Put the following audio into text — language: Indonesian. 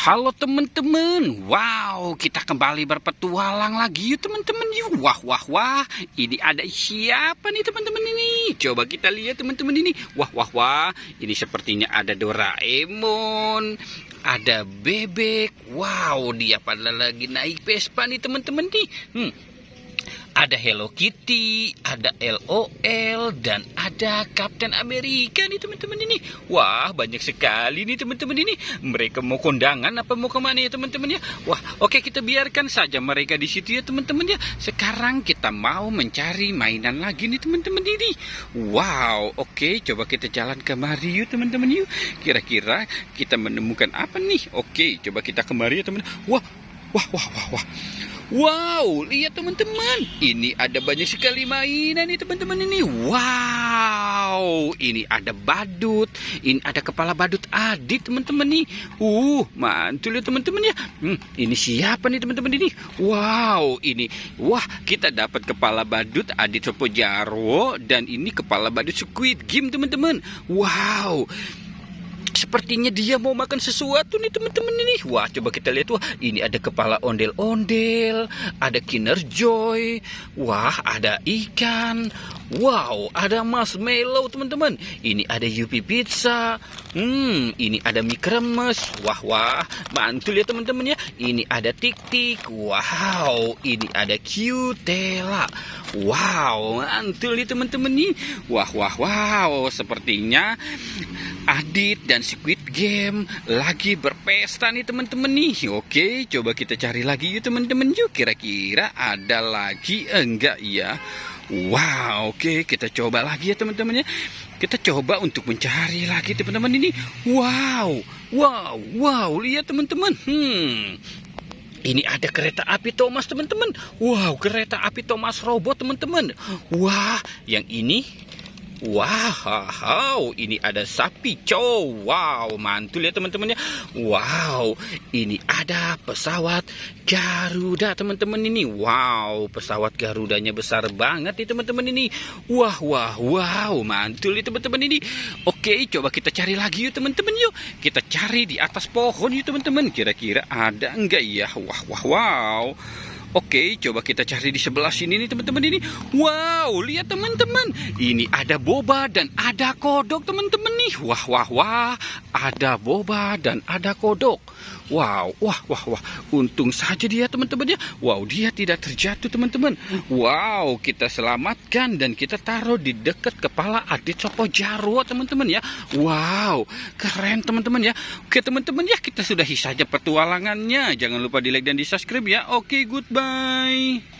Halo teman-teman, wow kita kembali berpetualang lagi yuk teman-teman yuk. Wah wah wah, ini ada siapa nih teman-teman ini? Coba kita lihat teman-teman ini. Wah wah wah, ini sepertinya ada Doraemon, ada bebek. Wow, dia pada lagi naik Vespa nih teman-teman nih. Ada Hello Kitty, ada LOL, dan ada Captain America nih teman-teman ini. Wah, banyak sekali nih teman-teman ini. Mereka mau kondangan apa mau kemana ya teman-teman ya? Wah, oke kita biarkan saja mereka di situ ya teman-teman ya. Sekarang kita mau mencari mainan lagi nih teman-teman ini. Wow, oke coba kita jalan ke Mario teman-teman yuk. Kira-kira kita menemukan apa nih? Oke, coba kita ke Mario teman. Wah, wah, wah, wah, wah. Wow, lihat teman-teman. Ini ada banyak sekali mainan nih teman-teman ini. Wow, ini ada badut. Ini ada kepala badut Adit teman-teman nih. Mantul ya teman-teman ya. Ini siapa nih teman-teman ini? Wow, ini. Wah, kita dapat kepala badut Adit Sopojarwo. Dan ini kepala badut Squid Game teman-teman. Wow, sepertinya dia mau makan sesuatu nih teman-teman ini. Wah, coba kita lihat. Wah, ini ada kepala ondel-ondel, ada Kinder Joy. Wah, ada ikan. Wow, ada marshmallow teman-teman. Ini ada Yupi Pizza. Ini ada mie kremes. Wah, wah, mantul ya teman-teman ya. Ini ada Tik-Tik. Wow, ini ada Qtela. Wow, mantul ya teman-teman nih. Wah, wah, wow, sepertinya Adit dan Squid Game lagi berpesta nih teman-teman nih. Oke, coba kita cari lagi yuk teman-teman yuk. Kira-kira ada lagi enggak ya? Wow, oke kita coba lagi ya teman-teman ya. Kita coba untuk mencari lagi teman-teman ini. Wow, wow, wow, lihat teman-teman. Ini ada kereta api Thomas teman-teman. Wow, kereta api Thomas robot teman-teman. Wah, yang ini. Wow, ini ada sapi cow. Wow, mantul ya teman-teman ya. Wow, ini ada pesawat Garuda teman-teman ini. Wow, pesawat Garudanya besar banget nih teman-teman ini. Wah, wah, wow, mantul ya teman-teman ini. Oke, coba kita cari lagi yuk teman-teman yuk. Kita cari di atas pohon yuk teman-teman. Kira-kira ada enggak ya? Wah, wah, wow. Oke, coba kita cari di sebelah sini nih teman-teman ini. Wow, lihat teman-teman. Ini ada boba dan ada kodok teman-teman nih. Wah, wah, wah. Ada boba dan ada kodok. Wow, wah, wah, wah. Untung saja dia teman-teman ya. Wow, dia tidak terjatuh teman-teman. Wow, kita selamatkan dan kita taruh di dekat kepala Adit Sopojarwo teman-teman ya. Wow, keren teman-teman ya. Oke teman-teman ya, kita sudahi saja petualangannya. Jangan lupa di like dan di subscribe ya. Oke, goodbye.